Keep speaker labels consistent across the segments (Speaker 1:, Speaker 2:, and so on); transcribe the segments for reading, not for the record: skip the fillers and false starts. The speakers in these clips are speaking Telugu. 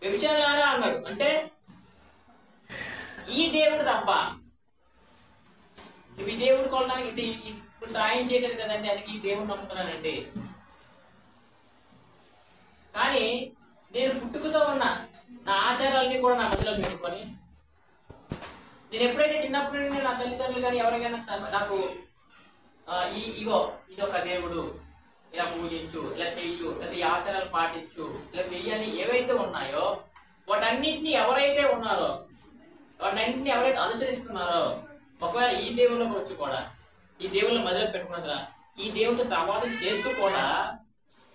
Speaker 1: వ్యభిచారులారా అన్నాడు. అంటే ఈ దేవుడు తప్ప ఈ దేవుడు కొనడానికి ఇప్పుడు సాయం చేశాడు కదండి, అది ఈ దేవుడు నమ్ముతున్నానండి. కానీ నేను పుట్టుకతో ఉన్న నా ఆచారాలన్నీ కూడా నా మధ్యలో పెట్టుకొని నేను ఎప్పుడైతే చిన్నప్పటి నుండి నా తల్లిదండ్రులు కానీ ఎవరికైనా నాకు ఇదొక దేవుడు, ఇలా పూజించు, ఇలా చెయ్యు, లేదా ఈ ఆచారాలు పాటించు, ఇలా చెయ్యని ఏవైతే ఉన్నాయో వాటన్నింటినీ ఎవరైతే ఉన్నారో వాటన్నింటినీ ఎవరైతే అనుసరిస్తున్నారో ఒకవేళ ఈ దేవుళ్ళకి వచ్చి కూడా ఈ దేవుళ్ళని మొదలు పెట్టుకున్నదా ఈ దేవుడితో సహవాసం చేస్తూ కూడా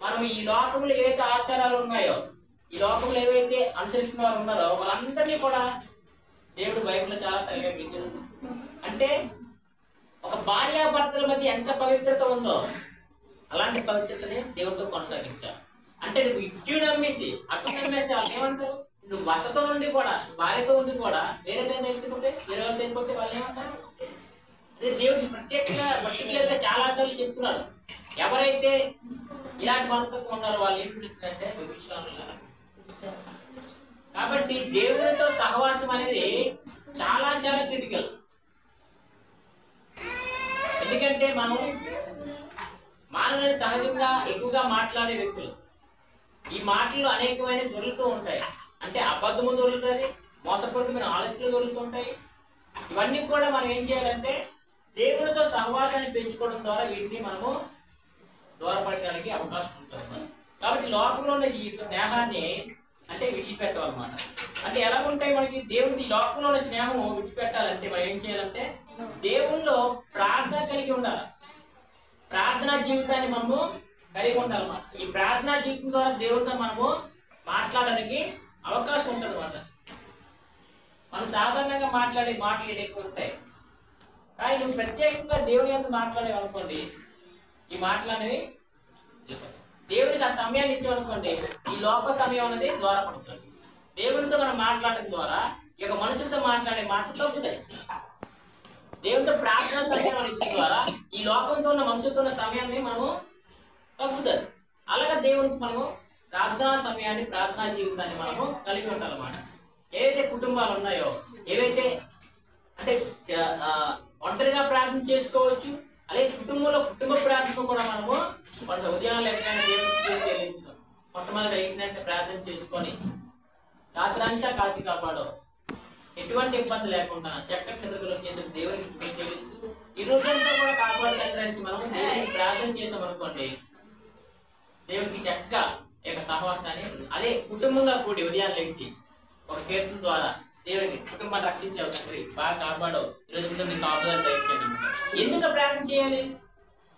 Speaker 1: మనం ఈ లోకంలో ఏవైతే ఆచారాలు ఉన్నాయో ఈ లోకంలో ఏవైతే అనుసరిస్తున్న వారు ఉన్నారో వాళ్ళందరినీ కూడా దేవుడు బైబిల్లో చాలా సరిగా పిలిచారు. అంటే ఒక భార్యాభర్తల మధ్య ఎంత పవిత్రత ఉందో అలాంటి పవిత్రతని దేవుడితో కొనసాగించారు. అంటే నువ్వు ఇటు నమ్మేసి అటు నమ్మేసి వాళ్ళు ఏమంటారు, నువ్వు భర్తతో ఉండి కూడా భార్యతో ఉండి కూడా వేరే తెలిసిపోతే వేరే వాళ్ళు తెలిపోతే వాళ్ళు ఏమంటారు. అదే దేవుడు పర్టికులర్గా చాలా సార్లు చెప్తున్నారు, ఎవరైతే ఇలాంటి మనస్తత్వం ఉన్నారో వాళ్ళు ఏం పిలుస్తారంటే విషయాలు. కాబట్టి దేవుడితో సహవాసం అనేది చాలా చాలా క్రిటికల్. ఎందుకంటే మనం మానవులు సహజంగా ఎక్కువగా మాట్లాడే వ్యక్తులు, ఈ మాటలు అనేకమైన దొరుకుతూ ఉంటాయి. అంటే అబద్ధము దొరుకుతుంది, మోసపూరితమైన ఆలోచనలు దొరుకుతుంటాయి. ఇవన్నీ కూడా మనం ఏం చేయాలంటే దేవుడితో సహవాసాన్ని పెంచుకోవడం ద్వారా వీటిని మనము దూరపరచడానికి అవకాశం ఉంటుంది. కాబట్టి లోకంలో ఉన్న ఈ స్నేహాన్ని అంటే విడిచిపెట్టాలన్నమాట. అంటే ఎలా ఉంటాయి మనకి దేవుడి లోకంలో ఉన్న స్నేహము విడిచిపెట్టాలంటే మనం ఏం చేయాలంటే దేవుల్లో ప్రార్థన కలిగి ఉండాలి, ప్రార్థనా జీవితాన్ని మనము కలిగి ఉండాలన్నమాట. ఈ ప్రార్థనా జీవితం ద్వారా దేవుడితో మనము మాట్లాడడానికి అవకాశం ఉంటుంది అన్నమాట. మనం సాధారణంగా మాట్లాడే మాటలు ఎక్కువ ఉంటాయి, కానీ నువ్వు ప్రత్యేకంగా దేవుని యొక్క మాట్లాడేవనుకోండి ఈ మాటలు అనేవి దేవుడికి ఆ సమయాన్ని ఇచ్చామనుకోండి ఈ లోప సమయం అనేది ద్వారపడుతుంది. దేవుడితో మనం మాట్లాడడం ద్వారా ఈ యొక్క మనుషులతో మాట్లాడే మాటలు తగ్గుతాయి. దేవుడితో ప్రార్థన సమయం ఇచ్చడం ద్వారా ఈ లోకంతో ఉన్న మనుషులతో ఉన్న సమయాన్ని మనము తగ్గుతుంది. అలాగే దేవుడికి మనము ప్రార్థనా సమయాన్ని ప్రార్థనా జీవితాన్ని మనము కలిగి ఉంటామన్నమాట. ఏవైతే కుటుంబాలు ఉన్నాయో ఏవైతే అంటే ఒంటరిగా ప్రార్థన చేసుకోవచ్చు, అలాగే కుటుంబంలో కుటుంబ ప్రార్థన కూడా మనము ఉదయం లేకపోయినా దేవుడికి మొట్టమొదటి వేసినట్టు ప్రార్థన చేసుకొని రాత్రి అంతా కాచి కాపాడు ఎటువంటి ఇబ్బంది లేకుండా చక్కటి నిద్రలో చేసే దేవునికి తెలుస్తూ ఈ రోజంతా కూడా కాపాడుతానికి మనం దేవుడికి ప్రార్థన చేసామనుకోండి దేవుడికి చక్కగా యొక్క సహవాసాన్ని అదే కుటుంబంగా కూడి ఉదయం లేచి ఒక కీర్తన ద్వారా దేవుడికి కుటుంబాన్ని రక్షించావు తండ్రి, బాగా కాపాడవు, ఈరోజు మీకు ఆపదలు దయచేయండి. ఎందుకు ప్రార్థన చేయాలి?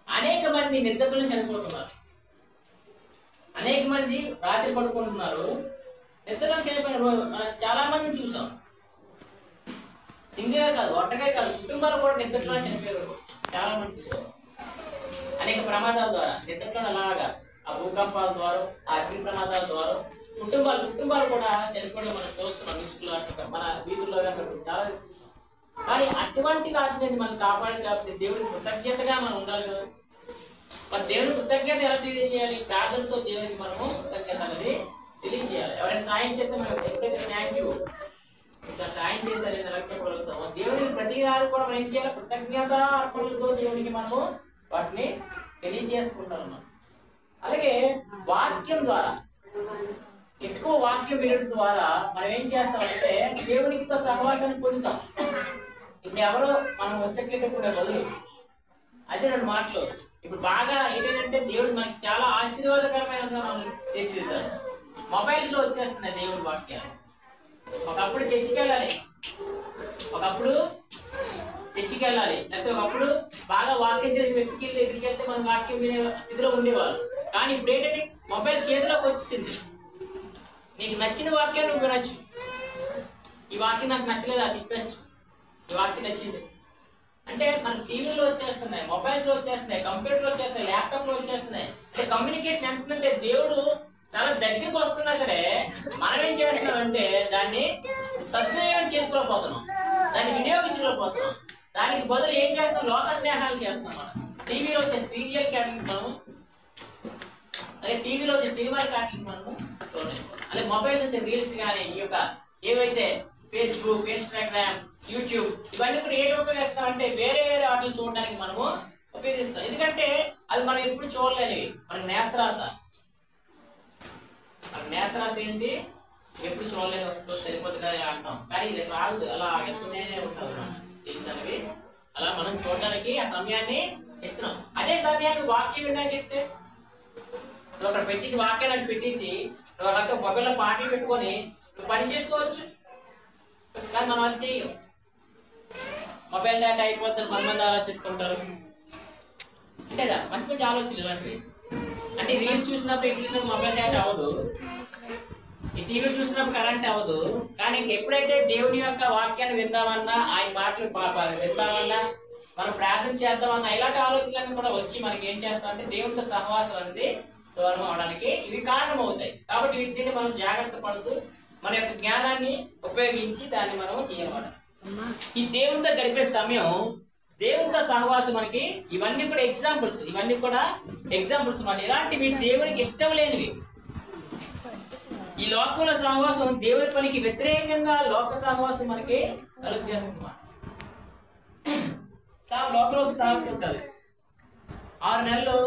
Speaker 1: అనేక మంది నిద్రలో చనిపోతున్నారు, అనేక మంది రాత్రి పడుకుంటున్నారు, నిద్రలో చనిపోయిన చాలా మందిని చూసాం. సింగిల్ కాదు, ఒంటరిగా కాదు, కుటుంబాలు కూడా నిద్రలో చనిపోయారు చాలా మంది చూసాం. అనేక ప్రమాదాల ద్వారా నిద్రలో అలాగా ఆ భూకంపాల ద్వారా ఆ అగ్ని ప్రమాదాల ద్వారా కుటుంబాలు కూడా చనిపోవడం మనం చూస్తున్నాం. న్యూస్లో మన వీధుల్లో చాలా. కానీ అటువంటి వాటిని మనం కాపాడాలి కాబట్టి దేవుడికి కృతజ్ఞతగా మనం ఉండాలి కదా. మరి దేవుని కృతజ్ఞత ఎలా తెలియజేయాలి? ప్రార్థనతో దేవునికి మనము కృతజ్ఞత అనేది తెలియజేయాలి. ఎవరైనా సాయం చేస్తే మనం ఎప్పుడైతే థ్యాంక్ యూ ఇంకా సాయం చేశారని లక్ష్యపడగలుగుతాము. దేవునికి ప్రతిదారు కూడా మనం ఏం చేయాలి? కృతజ్ఞత అర్పణలతో దేవునికి మనము వాటిని తెలియజేసుకుంటాం. అలాగే వాక్యం ద్వారా ఎక్కువ వాక్యం వినడం ద్వారా మనం ఏం చేస్తామంటే దేవునితో సహవాసాన్ని పొందుతాం. ఇప్పుడు ఎవరో మనం వచ్చేట్లేటప్పుడు బదులు అదే రెండు మాటలు ఇప్పుడు బాగా ఏంటంటే దేవుడు మనకి చాలా ఆశీర్వాదకరమైన తీర్చిదిద్దాడు. మొబైల్స్ లో వచ్చేస్తున్నాయి దేవుడి వాక్యాలు. ఒకప్పుడు చర్చికెళ్ళాలి, లేకపోతే ఒకప్పుడు బాగా వాక్యం చేసి వ్యక్తికి ఎదురుకి వెళ్తే మనం వాక్యం వినే ఇదిలో ఉండేవాళ్ళు. కానీ ఇప్పుడు ఏంటంటే మొబైల్ చేతిలోకి వచ్చేసింది. నీకు నచ్చిన వాక్యం నువ్వు వినొచ్చు. ఈ వాక్యం నాకు నచ్చలేదు అది తిప్పచ్చు, ఈ వాక్యం నచ్చింది అంటే మన టీవీలో వచ్చేస్తున్నాయి, మొబైల్స్ లో వచ్చేస్తున్నాయి, కంప్యూటర్లో వచ్చేస్తున్నాయి, ల్యాప్టాప్ లో వచ్చేస్తున్నాయి. అంటే కమ్యూనికేషన్ ఎంతంటే దేవుడు చాలా దగ్గరికి వస్తున్నా సరే మనం ఏం చేస్తున్నామంటే దాన్ని సద్వినియోగం చేసుకోలేకపోతున్నాం, దాన్ని వినియోగించుకోలేకపోతున్నాం. దానికి బదులు ఏం చేస్తాం? లోక స్నేహాలు చేస్తున్నాం. మనం టీవీలో వచ్చే సీరియల్ క్యాటరింగ్ మనము, అలాగే టీవీలో వచ్చే సినిమాల క్యాటరింగ్ మనము చూడండి, అలాగే మొబైల్ నుంచి రీల్స్ కానీ ఈ యొక్క ఏవైతే ఫేస్బుక్, ఇన్స్టాగ్రామ్, యూట్యూబ్ ఇవన్నీ కూడా ఏది ఉపయోగిస్తామంటే వేరే వేరే వాటిని చూడడానికి మనము ఉపయోగిస్తాం. ఎందుకంటే అది మనం ఎప్పుడు చూడలేనివి. మన నేత్రాస ఏంటి, ఎప్పుడు చూడలేదు వస్తూ సరిపోతుంది అంటాం. కానీ ఇది రాదు, అలా ఎత్తునే ఉంటుంది తెలిసినవి. అలా మనం చూడడానికి ఆ సమయాన్ని ఇస్తున్నాం. అదే సమయాన్ని వాక్యం వినడానికి ఇస్తే నువ్వు అక్కడ పెట్టేసి వాక్యాన్ని పెట్టేసి నువ్వు అక్కడ మొబైల్లో పాటలు పెట్టుకొని నువ్వు పని చేసుకోవచ్చు. కానీ మనం అది చెయ్యం. మొబైల్ డేటా అయిపోతుంది, మంది ఆలోచిస్తుంటారు. అంతేగా మంచి మంచి ఆలోచనలు ఇలాంటివి. అంటే రీల్స్ చూసినప్పుడు మొబైల్ డేటా అవ్వదు, ఈ టీవీ చూసినప్పుడు కరెంట్ అవ్వదు. కానీ ఎప్పుడైతే దేవుని యొక్క వాక్యాన్ని విందామన్నా, ఆయన మాటలు విందామన్నా, మనం ప్రార్థన చేద్దామన్నా ఇలాంటి ఆలోచనలన్నీ కూడా వచ్చి మనకి ఏం చేస్తామంటే దేవునితో సహవాసం అనేది దూరం అవడానికి ఇవి కారణం అవుతాయి. కాబట్టి వీటిని మనం జాగ్రత్త పడుతూ మన యొక్క జ్ఞానాన్ని ఉపయోగించి దాన్ని మనం చేయాలన్నమాట. ఈ దేవునితో గడిపే సమయం, దేవునితో సహవాసం మనకి ఇవన్నీ కూడా ఎగ్జాంపుల్స్ మాట. ఇలాంటివి దేవునికి ఇష్టం లేనివి. ఈ లోకంలో సహవాసం దేవుని పనికి వ్యతిరేకంగా లోక సహవాసం మనకి కలుగు చేస్తుంది. లోకంలో ఒక సామెత ఉంటుంది, 6 నెలలు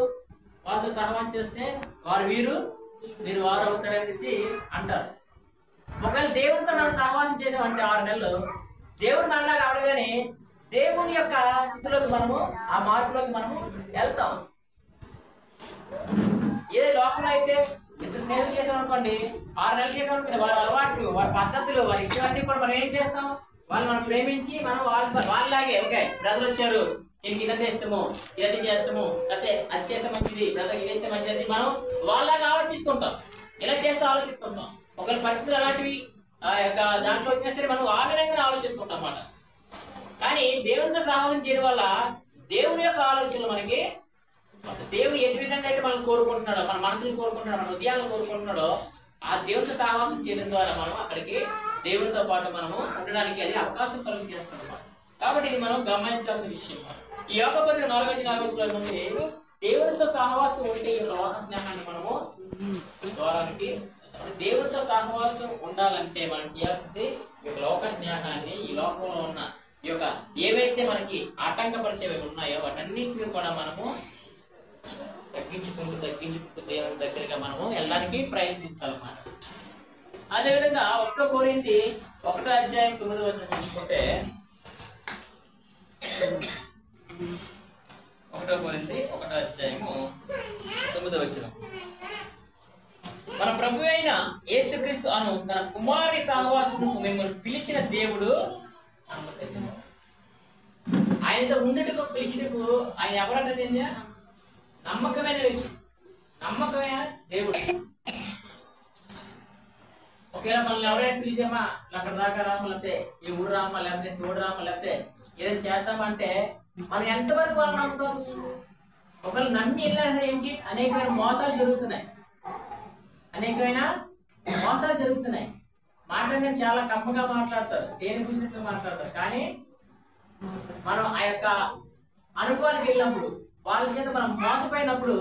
Speaker 1: వాళ్ళతో సహవాసం చేస్తే వారు మీరు వారు అవుతారనేసి అంటారు. ఒకవేళ దేవునితో మనం సహవాసం చేసామంటే 6 నెలలు దేవుడు మనలా కావడగానే దేవుని యొక్క స్థితిలోకి మనము, ఆ మార్పులోకి మనము వెళ్తాం. ఏ లోకంలో అయితే ఎంత స్నేహం చేసాం అనుకోండి, 6 నెలలు చేసాం అనుకోండి, వారి అలవాట్లు, వారి పద్ధతులు, వారి ఇవన్నీ కూడా మనం ఏం చేస్తాం, వాళ్ళు మనం ప్రేమించి మనం వాళ్ళలాగే ఓకే బ్రదర్ వచ్చారు, దీనికి ఇదంతా ఇష్టము, ఇది చేస్తాము, లేకపోతే అది చేస్తే మంచిది, బ్రదర్ ఇది చేస్తే మంచిది, మనం వాళ్ళలాగా ఆలోచిస్తుంటాం. ఇలా చేస్తూ ఆలోచిస్తుంటాం. ఒకరి పరిస్థితులు అలాంటివి దాంట్లో వచ్చినా సరే మనం ఆ విధంగా ఆలోచిస్తుంటాం అన్నమాట. కానీ దేవునితో సహవాసం చేయడం వల్ల దేవుని యొక్క ఆలోచనలు మనకి, దేవుడు ఏ విధంగా అయితే మనం కోరుకుంటున్నాడో, మన మనసులు కోరుకుంటున్నాడో, మన హృదయాలను కోరుకుంటున్నాడో, ఆ దేవునితో సహవాసం చేయడం ద్వారా మనం అక్కడికి దేవునితో పాటు మనము ఉండడానికి అది అవకాశం కలుగు చేస్తున్నాం. కాబట్టి ఇది మనం గమనించాల్సిన విషయం. ఈ యోగ పత్రిక 4:4 నుండి దేవునితో సహవాసం ఉంటే ఈ లోక స్నేహాన్ని మనము ద్వారానికి, దేవునితో సహవాసం ఉండాలంటే మనం చేయాల్సింది ఈ లోక స్నేహాన్ని, ఈ లోకంలో ఉన్న ఈ యొక్క ఏవైతే మనకి ఆటంకపరిచేవి ఉన్నాయో వాటన్నింటినీ కూడా మనము తగ్గించుకుంటూ దేవుని దగ్గరగా మనము వెళ్ళడానికి ప్రయత్నించాలన్నమాట. అదేవిధంగా 1 కొరింథీ 1:9 చూసుకుంటే, 1 కొరింథీ 1:9 మన ప్రభు అయిన యేసుక్రీస్తు అను తన కుమారి సహవాసముకు మిమ్మల్ని పిలిచిన దేవుడు, ఆయనతో ఉండటకు పిలిచినకు ఆయన ఎవరంటే నమ్మకమైన దేవుడు. ఒకవేళ మనల్ని ఎవరైనా పిలిచామా, అక్కడ దాకా రామా, లేకపోతే ఈ ఊరు రామా, లేకపోతే తోడు రామా, లేకపోతే ఏదైనా చేద్దామంటే మనం ఎంతవరకు వాళ్ళు నమ్ముతాం? ఒకవేళ నమ్మి వెళ్ళినా ఏంటి, అనేకమైన మోసాలు జరుగుతున్నాయి. మాట్లాడడం చాలా కమ్మగా మాట్లాడతారు, దేని గురించి మాట్లాడతారు. కానీ మనం ఆ యొక్క అనుభవానికి వెళ్ళినప్పుడు, వాళ్ళ చేత మనం మోసపోయినప్పుడు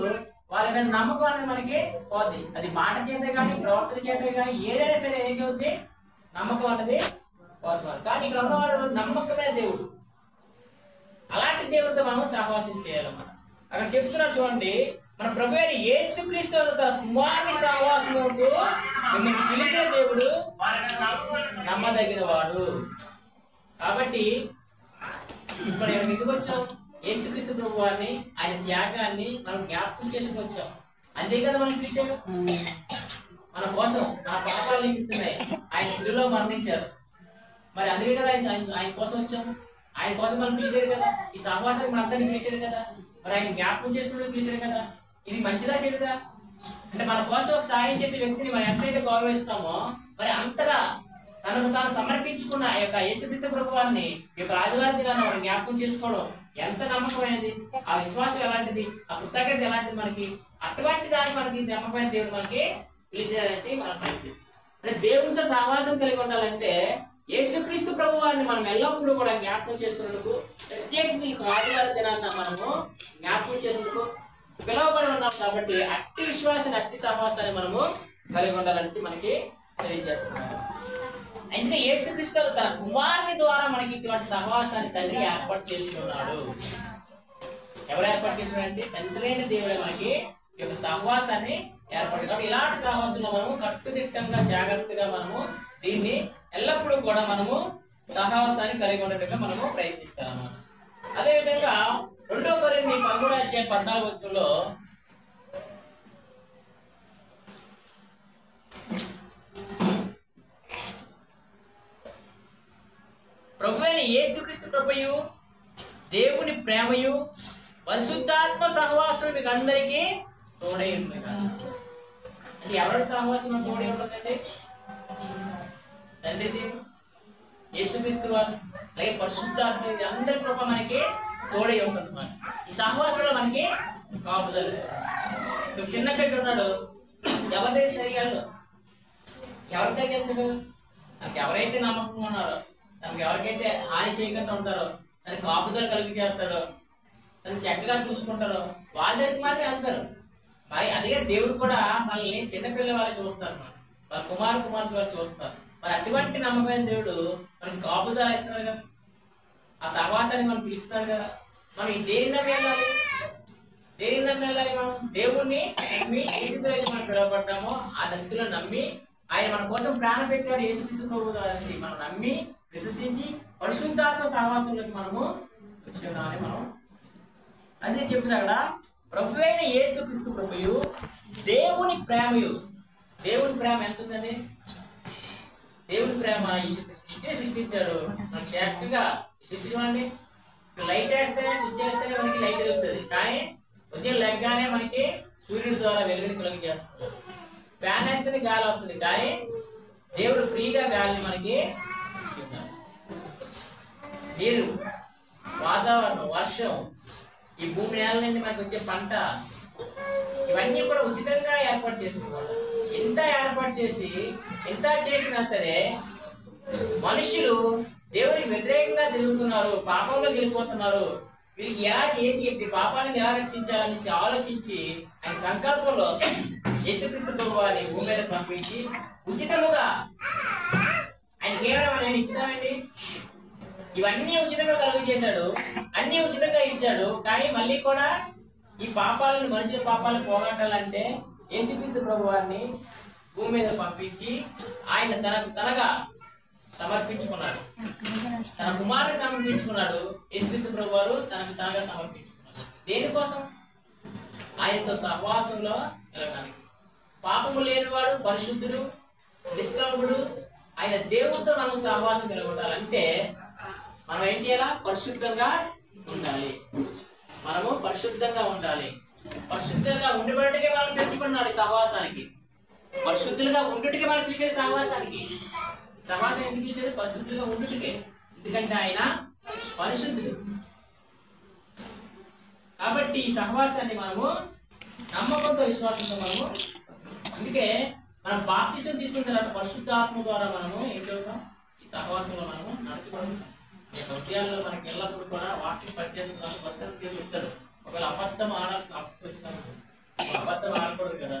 Speaker 1: వాళ్ళ మీద నమ్మకం అనేది మనకి పోద్ది. అది మాట చేతే కానీ, ప్రవర్తన చేతే కానీ, ఏదైనా సరే ఏం చదువుతుంది, నమ్మకం అనేది పోతుంది. కానీ ఇక్కడ ఉన్నవాడు నమ్మకమైన దేవుడు. అలాంటి దేవుడితో మనం సహవాసం చేయాలన్నమాట. అక్కడ చెప్తున్నారు చూడండి, మన ప్రభు అయిన యేసుక్రీస్తు తన కుమారుని సహవాసముకు మిమ్మల్ని పిలిచే దేవుడు నమ్మదగిన వాడు. కాబట్టి ఇప్పుడు ఎందుకు వచ్చాం? యేసుక్రీస్తు ప్రభు వారిని, ఆయన త్యాగాన్ని మనం జ్ఞాపకం చేసుకుని వచ్చాం. అంతే కదా మనం పిలిచాడు. మన కోసం నా పాపాలు నింపుతున్నాయి, ఆయన శిలువలో మరణించారు. మరి అందుకే కదా ఆయన కోసం వచ్చాం. ఆయన కోసం మనం పిలిచారు కదా, ఈ సహవాసానికి మన అందరినీ పిలిచారు కదా, మరి ఆయన జ్ఞాపకం చేసుకుని పిలిచారు కదా. ఇది మంచిదా చెడుదా? అంటే మన కోసం ఒక సహాయం చేసే వ్యక్తిని మనం ఎంతైతే గౌరవిస్తామో, మరి అంతగా తనకు తాను సమర్పించుకున్న ఆ యొక్క యేసుక్రీస్తు ప్రభు వారిని ఈ యొక్క ఆదివారం దినాన్ని మనం జ్ఞాపకం చేసుకోవడం ఎంత నమ్మకమైనది, ఆ విశ్వాసం ఎలాంటిది, ఆ కృతజ్ఞత ఎలాంటిది. మనకి అటువంటి దాన్ని మనకి నమ్మకమైన దేవుడు మనకి పిలిచేదనేసి మనం ప్రయత్నం. అంటే దేవునితో సహవాసం కలిగి ఉండాలంటే యేసుక్రీస్తు ప్రభు వారిని మనం ఎల్లప్పుడూ కూడా జ్ఞాపకం చేసుకున్నందుకు, ప్రత్యేకంగా ఈ ఆదివారం దినాన్ని మనము జ్ఞాపకం చేసుకుంటూ పిలవబడి ఉన్నాం. కాబట్టి అట్టి విశ్వాసాన్ని, అట్టి సహవాసాన్ని మనము కలిగి ఉండాలంటే మనకి తెలియజేస్తున్నారు. అయితే యేసుక్రీస్తు తన కుమారుని ద్వారా మనకి ఇటువంటి సహవాసాన్ని తండ్రి ఏర్పాటు చేసుకున్నాడు. ఎవరు ఏర్పాటు చేస్తున్నారంటే తండ్రి అయిన దేవుడు మనకి ఈ యొక్క సహవాసాన్ని ఏర్పాటు. కాబట్టి ఇలాంటి సహవాసంలో మనము కట్టుదిట్టంగా జాగ్రత్తగా మనము దీన్ని ఎల్లప్పుడూ కూడా మనము సహవాసాన్ని కలిగి ఉండేట్టుగా మనము ప్రయత్నించాలన్నమాట. అదేవిధంగా 2 కొరింథీ 13:14 ప్రభువైన యేసుక్రీస్తు కృపయు దేవుని ప్రేమయు పరిశుద్ధాత్మ సహవాసం మీకు అందరికీ తోడై ఉంటుంది. అంటే ఎవరి సహవాసం తోడై ఉంటుందండి? తండ్రి దేవుడు, యేసుక్రీస్తు వారు, అలాగే పరిశుద్ధాత్మ అందరి కృప మనకి తోడై ఉంటుంది. ఈ సహవాసంలో మనకి కాపుదల. చిన్న బిడ్డ ఉన్నాడు, ఎవరిదైతే సరిగాడు, ఎవరి దగ్గర వెళ్తాడు? తనకి ఎవరైతే నమ్మకంగా ఉన్నారో, తనకి ఎవరికైతే హాని చేయకుండా ఉంటారో, తనకి కాపుదల కలిగి చేస్తాడో, తను చక్కగా చూసుకుంటారో వాళ్ళ దగ్గరికి మాత్రమే వెళ్తారు. మరి అదే దేవుడు కూడా మనల్ని చిన్నపిల్ల వాళ్ళు చూస్తారు, వాళ్ళ కుమార్తె వాళ్ళు చూస్తారు. మరి అటువంటి నమ్మకమైన దేవుడు మనకి కాపుదల ఇస్తున్నారు కదా, ఆ సహవాసాన్ని మనం పిలుస్తున్నారు కదా. మనం దేని నమ్మి వెళ్ళాలి? మనం దేవుణ్ణి నమ్మి ఇంటికి మనం పిలువబడ్డామో ఆ దశలో నమ్మి ఆయన మన కోసం ప్రాణం పెట్టాడు యేసుక్రీస్తు ప్రభువు గారిని మనం నమ్మి విశ్వసించి పరిశుద్ధాత్మ సహవాసంలోకి మనము వచ్చామని మనం అదే చెప్తున్నారు అక్కడ. ప్రభువైన యేసుక్రీస్తు ప్రభువు దేవుని ప్రేమయు. దేవుని ప్రేమ ఎంత ఉందండి? దేవుని ప్రేమ ఈ సృష్టిని సృష్టించాడు. మనకి చక్కగా సృష్టించండి. లైట్ వేస్తే స్విచ్ వేస్తే మనకి లైట్ వెలుగుతుంది, కానీ ఉదయం లెగ్గానే మనకి సూర్యుడి ద్వారా వెలుగుని కలుగు చేస్తుంది. ఫ్యాన్ వేస్తే గాలి వస్తుంది, కానీ దేవుడు ఫ్రీగా గాలిని మనకి నీరు, వాతావరణం, వర్షం, ఈ భూమి నేల నుండి మనకి వచ్చే పంట, ఇవన్నీ కూడా ఉచితంగా ఏర్పాటు చేసుకోవాలి. ఎంత ఏర్పాటు చేసి ఎంత చేసినా సరే మనుషులు దేవునికి వ్యతిరేకంగా తిరుగుతున్నారు, పాపంలో వెళ్ళిపోతున్నారు. వీళ్ళకి ఎలా చేతి పాపాలను ఎలా రక్షించాలనేసి ఆలోచించి ఆయన సంకల్పంలో యేసుక్రీస్తు ప్రభువుని భూమి మీద పంపించి ఉచితముగా ఆయన కేవలం ఆయన ఇచ్చామండి. ఇవన్నీ ఉచితంగా కలుగు చేశాడు, అన్ని ఉచితంగా ఇచ్చాడు. కానీ మళ్ళీ కూడా ఈ పాపాలను, మనుషుల పాపాలను పోగొట్టాలంటే యేసుక్రీస్తు ప్రభువుని భూమి మీద పంపించి ఆయన తనగా సమర్పించుకున్నాడు, తన కుమారుని సమర్పించుకున్నాడు. యేసుక్రీస్తు ప్రభువారు తనకు తనగా సమర్పించుకున్నాడు. దేనికోసం? ఆయనతో సహవాసంలో వెళ్ళడానికి. పాపము లేనివాడు, పరిశుద్ధుడు, నిష్కల్మషుడు ఆయన దేవుడితో మనం సహవాసం కలగొట్టాలంటే మనం ఏం చేయాలా? పరిశుద్ధంగా ఉండాలి. మనము పరిశుద్ధంగా ఉండాలి. పరిశుద్ధంగా ఉండబడికే మనం పెంచుకున్నాడు సహవాసానికి. పరిశుద్ధులుగా ఉండుటికే మనం పిలిచేది సహవాసానికి. సహవాసం ఎందుకు పిలిచేది? పరిశుద్ధులుగా ఉండుటికే. ఎందుకంటే ఆయన పరిశుద్ధుడు. కాబట్టి ఈ సహవాసాన్ని మనము నమ్మకంతో, విశ్వాసంతో మనము, అందుకే మనం బాప్తిసం తీసుకున్న తర్వాత పరిశుద్ధాత్మ ద్వారా మనము ఏం చదువుతాం? ఈ సహవాసంలో మనము నడుచుకుంటాం. ఈ హృదయాల్లో మనకి ఎల్లప్పుడూ కూడా వాక్యం పనిచేస్తున్నాము. పరిస్థితి చెప్తాడు, ఒకవేళ అబద్ధం ఆడాల్సిన అవసరం వచ్చినాము, అబద్ధం ఆడకూడదు కదా,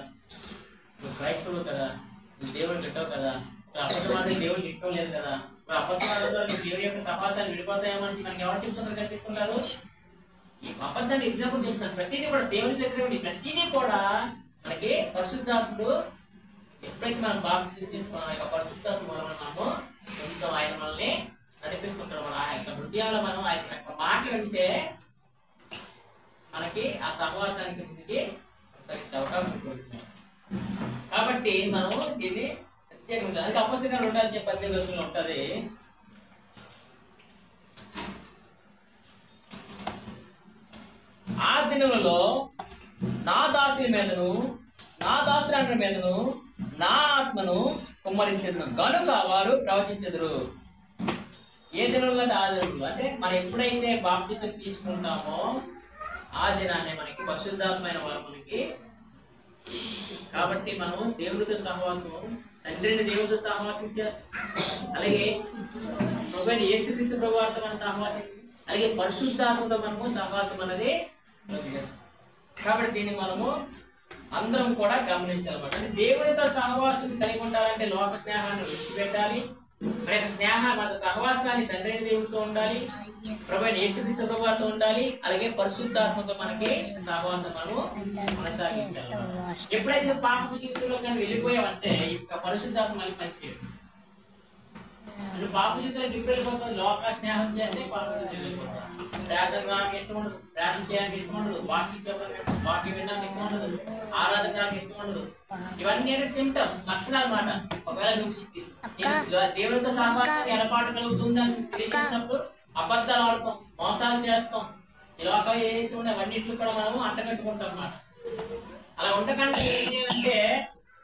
Speaker 1: నువ్వు క్రైస్తవుడు కదా, నువ్వు దేవుడు పెట్టావు కదా, అబద్ధం ఆడే దేవుడికి ఇష్టం లేదు కదా, అబద్ధం ఆడడం నువ్వు దేవుడి యొక్క సహవాసాన్ని విడిపోతాయేమని మనకి ఎవరు చెప్తున్నారు, కనిపిస్తున్నారు? ఈ అబద్ధాన్ని ఎగ్జాంపుల్ చెప్తాను. ప్రతిదీ కూడా దేవుని దగ్గర ఉండి ప్రతిదీ కూడా మనకి పరిశుద్ధాత్ముడు ఎప్పుడైతే మనం బాప్తిసం తీసుకున్న పరిశుద్ధాత్మ మనము కొంచెం ఆయన మనల్ని నడిపిస్తుంటారు. మన ఆ యొక్క హృదయాల్లో మనం ఆయన యొక్క మాటలు వింటే మనకి ఆ సహవాసానికి ముందుకి అవకాశం ఉంటుంది. కాబట్టి మనం దీన్ని ప్రత్యేకంగా అది అపోజిట్గా ఉండాలని చెప్పి 18వ వచనంలో ఉంటుంది. ఆ దినములలో నా దాసుల మీదను, నా దాసులందరి మీదను నా ఆత్మను కుమ్మరించెదను కనుక వారు ప్రవచించెదరు. ఏ దినంలో అంటే ఆ దినంలో, అంటే మనం ఎప్పుడైతే బాప్తిసం తీసుకుంటామో ఆ దినాన్ని మనకి పరిశుద్ధాత్మైన వారు మనకి. కాబట్టి మనము దేవుడితో సహవాసం, తండ్రిని దేవుడితో సహవాసించాలి, అలాగే ప్రభువైన యేసుక్రీస్తు ప్రభువారితో మనం సహవాసం, అలాగే పరిశుద్ధాత్మతో మనము సహవాసం అనేది. కాబట్టి దీన్ని మనము అందరం కూడా గమనించాలన్నమాట. అంటే దేవునితో సహవాసం కలిగి ఉండాలంటే లోక స్నేహాన్ని విడిచిపెట్టాలి. మరి మన సహవాసాన్ని తండ్రి దేవుడితో ఉండాలి, ప్రభువైన యేసుక్రీస్తు ప్రభువుతో ఉండాలి, అలాగే పరిశుద్ధాత్మతో మనకి సహవాసం కొనసాగించాలి. ఎప్పుడైతే పాపపు జీవితంలో కానీ వెళ్ళిపోయావంటే ఇక పరిశుద్ధాత్మ మళ్ళీ పనిచేయదు. పాప జీవితంలో ఇప్పుడు వెళ్ళిపోతాం, లోక స్నేహం చేస్తే పాప జీవితంలో వెళ్ళిపోతాం. ప్రార్థన ఇష్టం ఉండదు, ప్రార్థన చేయడానికి ఇష్టం ఉండదు, వాక్యం వినడానికి ఇష్టం ఉండదు, ఆరాధనడానికి ఇష్టం ఉండదు. ఇవన్నీ సింటమ్స్, లక్షణాలు మాట. ఒకవేళ దేవుడితో సహవాసాన్ని ఎడపాటు కలుగుతుందని తెలిసినప్పుడు అబద్ధాలు ఆడుతాం, మోసాలు చేస్తాం. ఈ లోకం ఏదైతే ఉండే అవన్నింటిలో కూడా మనము అంటగట్టుకుంటాం అన్నమాట. అలా ఉండకుండా ఏం చేయాలంటే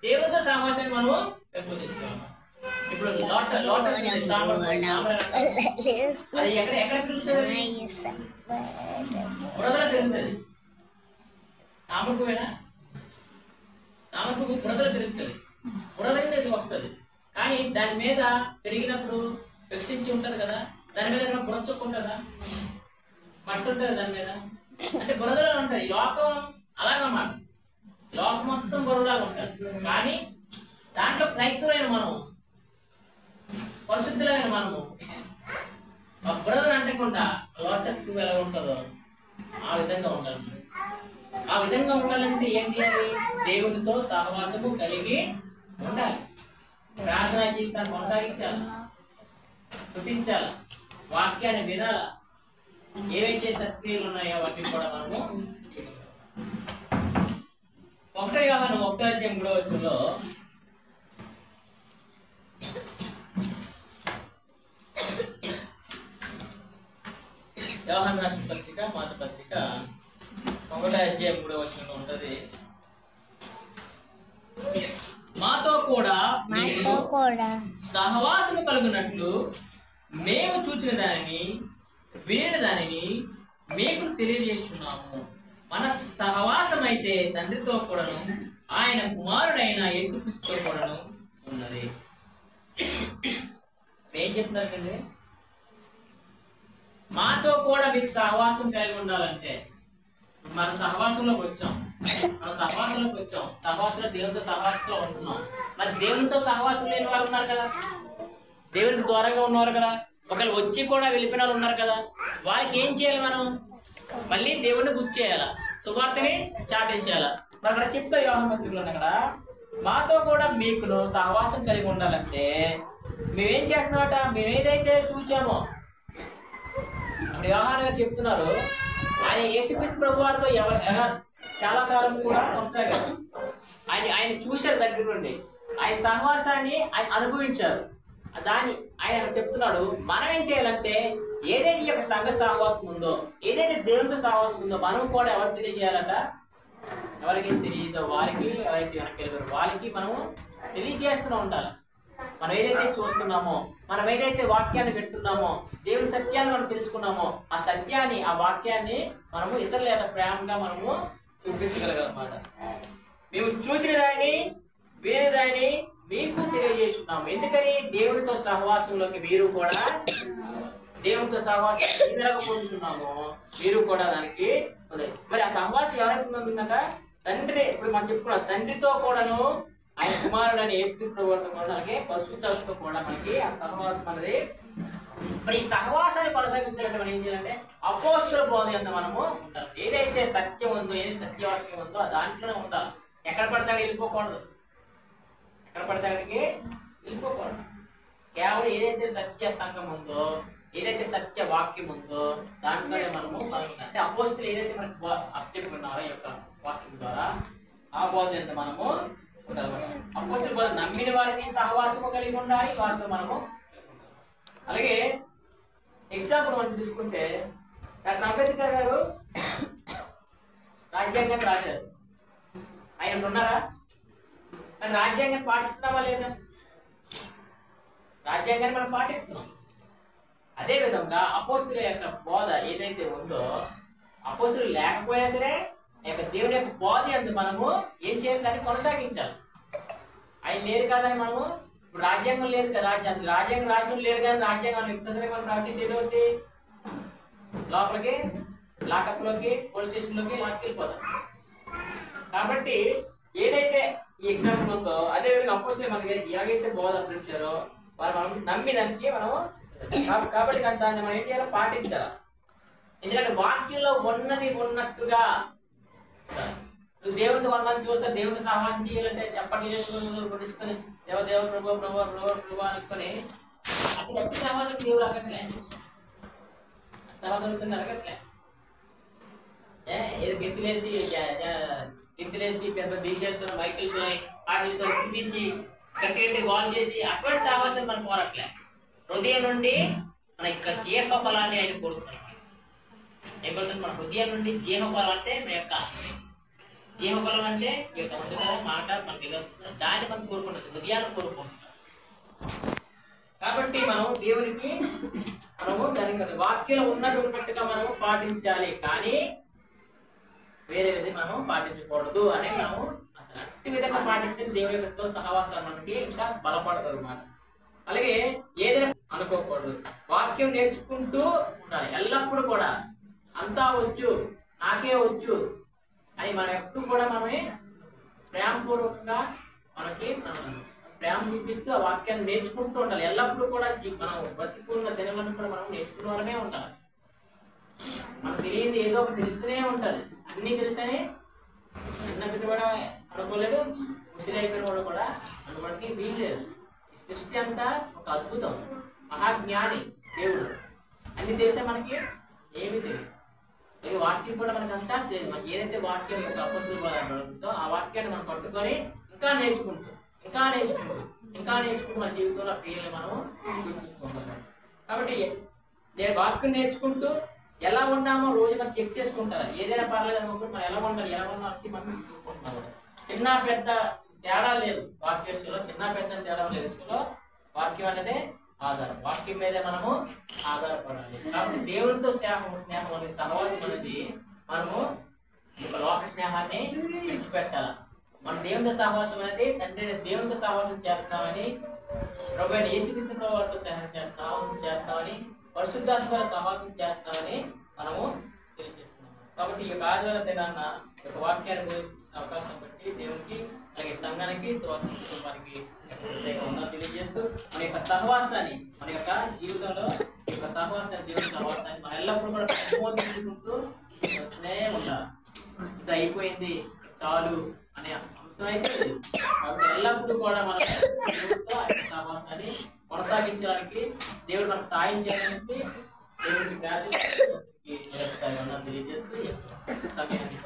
Speaker 1: దేవుడితో సహవాసాన్ని మనము పెంపొందించుకోవాలి. ఇప్పుడు లోటస్ అది ఎక్కడ పెరుగుతుంది? బురదలో పెరుగుతుంది. తామర పువ్వేనా? తామర పువ్వు బురదలో పెరుగుతుంది, బురద ఇది వస్తుంది. కానీ దాని మీద పెరిగినప్పుడు వికసించి ఉంటది కదా, దాని మీద బురద చుక్క ఉంటుందా? మట్టి ఉంటుంది దాని మీద, అంటే బురదలో ఉంటుంది. లోకం అలాగన్నమాట, లోకం మొత్తం బురదలాగా ఉంటుంది. కానీ దాంట్లో క్రైస్తవులైన మనము, పరిశుద్ధులైన మనము బురదలు అంటకుండా లోటస్ పువ్వు ఎలా ఉంటుందో ఆ విధంగా ఉండాలి. ఆ విధంగా ఉండాలంటే ఏం చేయాలి? దేవుడితో సహవాసము కలిగి ఉండాలి, ప్రార్థనా జీవితాన్ని కొనసాగించాలి, స్తుతించాలి, వాక్యాన్ని వినాలి. ఏవైతే సత్క్రియలు ఉన్నాయో వాటిని కూడా మనము 1 యోహాను 1:3 యోహాను రాసిన పత్రిక, మొదటి పత్రిక 1:3 ఉంటది. మాతో కూడా సహవాసము కలుగునట్లు మేము చూచిన దానిని వినిన దానిని మీకు తెలియజేస్తున్నాము. మన సహవాసం అయితే తండ్రితో కూడాను ఆయన కుమారుడైన యేసుక్రీస్తుతో కూడాను ఉన్నది. ఏం చెప్తారండి? మాతో కూడా మీకు సహవాసం కలిగి ఉండాలంటే మనం సహవాసంలోకి వచ్చాం, సహవాసంలో దేవునితో సహవాసంలో ఉంటున్నాం. మరి దేవునితో సహవాసం లేని వాళ్ళు ఉన్నారు కదా, దేవునికి దూరంగా ఉన్నవారు కదా, ఒకళ్ళు వచ్చి కూడా వెళ్ళిపోయిన వాళ్ళు ఉన్నారు కదా. వాళ్ళకి ఏం చేయాలి? మనం మళ్ళీ దేవుడిని గుర్తు చేయాలా, సువార్తని చాటించాలా. మరి అక్కడ చెప్తా యోహాను పత్రికలో అక్కడ మాతో కూడా మీకు సహవాసం కలిగి ఉండాలంటే మేమేం చేస్తున్నామట? మేము ఏదైతే చూసామో, అప్పుడు యోహాను గారు చెప్తున్నారు, ఆయన యేసుక్రీస్తు ప్రభు వారితో చాలా కాలం కూడా కొనసాగారు. ఆయన చూశారు దగ్గర నుండి, ఆయన సహవాసాన్ని ఆయన అనుభవించారు. దాన్ని ఆయన చెప్తున్నాడు, మనం ఏం చేయాలంటే ఏదైతే ఈ యొక్క సంఘ సహవాసం ఉందో, ఏదైతే దేవునితో సహవాసం ఉందో మనం కూడా ఎవరు తెలియజేయాలట? ఎవరికి తెలియదో వారికి, ఎవరైతే వెనక్కి వెళ్ళారో వాళ్ళకి మనము తెలియజేస్తూనే ఉండాలి. మనం ఏదైతే చూస్తున్నామో, మనం ఏదైతే వాక్యాన్ని పెట్టున్నామో, దేవుని సత్యాన్ని మనం తెలుసుకున్నామో, ఆ సత్యాన్ని, ఆ వాక్యాన్ని మనము ఇతరుల యొక్క ప్రేమగా మనము చూపించగలగాలన్నమాట. మేము చూసిన దాన్ని, వినే దాన్ని మీకు తెలియజేస్తున్నాము. ఎందుకని? దేవునితో సహవాసంలోకి మీరు కూడా, దేవునితో సహవాసం పొందుతున్నాము, మీరు కూడా దానికి. మరి ఆ సహవాసం ఎవరైతే ఉంటుందంట? తండ్రి. ఇప్పుడు మనం చెప్పుకున్నాం, తండ్రితో కూడాను ఆయన కుమారుడు అని యేసుక్రీస్తు కూడా, అలాగే పరిశుద్ధాత్మతో కూడా మనకి ఆ సహవాసం అనేది. మరి ఈ సహవాసాన్ని కొనసాగించాలంటే మనం ఏం చేయాలంటే అపోస్తలుల బోధ ఎంత మనము ఉండాలి. ఏదైతే సత్యం ఉందో, ఏది సత్యవాక్యం ఉందో దాంట్లోనే ఉండాలి. ఎక్కడ పడితే వెళ్ళిపోకూడదు, ఎక్కడ పడితే అక్కడికి వెళ్ళిపోకూడదు. కేవలం ఏదైతే సత్య సంఘం ఉందో, ఏదైతే సత్య వాక్యం ఉందో దాంట్లోనే మనము అంటే అపోస్తలులు ఏదైతే మనకు అప్పచెప్పుకున్నారో ఈ యొక్క వాక్యం ద్వారా ఆ బోధ ఎంత మనము ఉండాలి. అపోస్తలుల బోధ నమ్మిన వారికి సహవాసము కలిగి ఉండాలి, వారితో మనము. అలాగే ఎగ్జాంపుల్ మనం తీసుకుంటే డాక్టర్ అంబేద్కర్ గారు రాజ్యాంగాన్ని రాశారు. ఆయన ఉన్నారా? కానీ రాజ్యాంగాన్ని పాటిస్తున్నామా లేదా? రాజ్యాంగాన్ని మనం పాటిస్తున్నాం. అదే విధంగా అపోస్తలుల యొక్క బోధ ఏదైతే ఉందో, అపోస్తలులు లేకపోయినా సరే దేవుని యొక్క బోధ అందు మనము ఏం చేయాలి? దాన్ని కొనసాగించాలి. ఆయన లేరు కాదని మనము, ఇప్పుడు రాజ్యాంగం లేదు కదా, రాజ్యాంగం రాసిన లేరు కానీ రాజ్యాంగం ఇంతసరి మనం ప్రవర్తించేది లోపలికి, లాకప్లోకి, పోలీస్ స్టేషన్లోకి వెళ్ళిపోతాం. కాబట్టి ఏదైతే ఈ ఎగ్జాంపుల్ ఉందో అదే విధంగా అపోజిట్ మనకి ఎలాగైతే బోధ అప్పించారో వారు మనం నమ్మి దానికి మనం కాబట్టి దాన్ని మనం ఏం చేయాలో పాటించాలి. ఎందుకంటే వాక్యంలో ఉన్నది ఉన్నట్టుగా నువ్వు దేవుడితో 100 మంది చూస్తే దేవుడిని సహాయం చేయాలంటే చెప్పట్లేదు పొడుచుకొని దేవ ప్రభు ప్రభు ప్రభు ప్రభు అనుకొని అది ఖచ్చితంగా సహవాసం దేవుడు అక్కట్లే సహవాసం అడగట్లే. ఏదో గింతులేసి పెద్ద డీజేలతో మైకిల్తో వాటితో గుర్తించి గట్టి గట్టి వాల్ చేసి అటువంటి సహవాసం మనం కోరట్లే. హృదయం నుండి మన యొక్క జీవ ఫలాన్ని ఆయన కోరుతున్నాం. ఏం కోరుతుంది? మన హృదయం నుండి జీవ ఫలం అంటే మన యొక్క జీవ ఫలం అంటే ఈ యొక్క మాట మనకి దాన్ని మనం కోరుకుంటుంది, హృదయాన్ని కోరుకుంటున్నాం. కాబట్టి మనం దేవునికి మనము దానికి వాక్యం ఉన్నట్టుగా మనము పాటించాలి, కానీ వేరే విధంగా మనం పాటించకూడదు అని మనము అసలు అట్టి విధంగా పాటించి దేవుని యొక్క సహవాసం మనకి ఇంకా బలపడదు అన్నమాట. అలాగే ఏదైనా అనుకోకూడదు, వాక్యం నేర్చుకుంటూ ఉండాలి. ఎల్లప్పుడూ కూడా అంతా వచ్చు నాకే వచ్చు అని మనం ఎప్పుడు కూడా మనమే ప్రేమపూర్వకంగా మనకి ప్రేమ చూపిస్తూ ఆ వాక్యాన్ని నేర్చుకుంటూ ఉండాలి. ఎల్లప్పుడూ కూడా మనం బతికున్న దినలను కూడా మనం నేర్చుకున్న వరమే ఉండాలి. మనకు తెలియదు ఏదో ఒకటి తెలుస్తూనే ఉంటుంది. అన్నీ తెలుసని చిన్న బిడ్డ కూడా అనుకోలేదు, ముసిలి అయిపోయిన వాడు కూడా అనుకోవడానికి వీల్లేదు. సృష్టి అంతా ఒక అద్భుతం, మహాజ్ఞాని దేవుడు. అన్ని తెలిసే మనకి ఏమీ తెలియదు. అలాగే వాక్యం కూడా మనకి అంతా తెలియదు. మనకి ఏదైతే వాక్యం యొక్క అపస్తులుందో ఆ వాక్యాన్ని మనం పట్టుకొని ఇంకా నేర్చుకుంటూ మన జీవితంలో క్రియలు మనం చూపించుకుంటాం. కాబట్టి వాక్యం నేర్చుకుంటూ ఎలా ఉన్నామో రోజు మనం చెక్ చేసుకుంటారు. ఏదైనా పర్లేదు అనుకుంటే మనం ఎలా ఉండాలి మనం చూసుకుంటున్నాం. చిన్న పెద్ద తేడా లేదు వాక్య విషయంలో, చిన్న పెద్ద తేడా లేదు విషయంలో. వాక్యం అనేది ఆధారం, వాక్యం మీదే మనము ఆధారపడాలి. కాబట్టి దేవునితో స్నేహం అనేది సహవాసం అనేది మనము ఒక లోక స్నేహాన్ని విడిచిపెట్టాలి. మన దేవునితో సహవాసం అనేది తండ్రి దేవునితో సహవాసం చేస్తామని, ప్రభువైన యేసుక్రీస్తు వారితో సహవాసం చేస్తామని, పరిశుద్ధాత్మ సహవాసం చేస్తామని మనము తెలియజేస్తున్నాము. కాబట్టి ఈ యొక్క ఆదివారం దినాన్న ఒక వాక్యాన్ని అవకాశం బట్టి దేవునికి అలాగే సంఘానికి వారికి తెలియజేస్తూ మన యొక్క సహవాసాన్ని మన యొక్క జీవితంలో యొక్క సహవాసాన్ని దేవుని సహవాసాన్ని మనం ఎల్లప్పుడూ కూడా ప్రమోదించుకుంటూ వస్తూనే ఉండాలి. ఇది అయిపోయింది చాలు అనే అంశం అయితే లేదు. కాబట్టి ఎల్లప్పుడూ కూడా మన సహవాసాన్ని కొనసాగించడానికి దేవుడు మనకు సాయం చేయడానికి దేవుడికి ప్రార్థించి తెలియజేస్తూ సమయాన్ని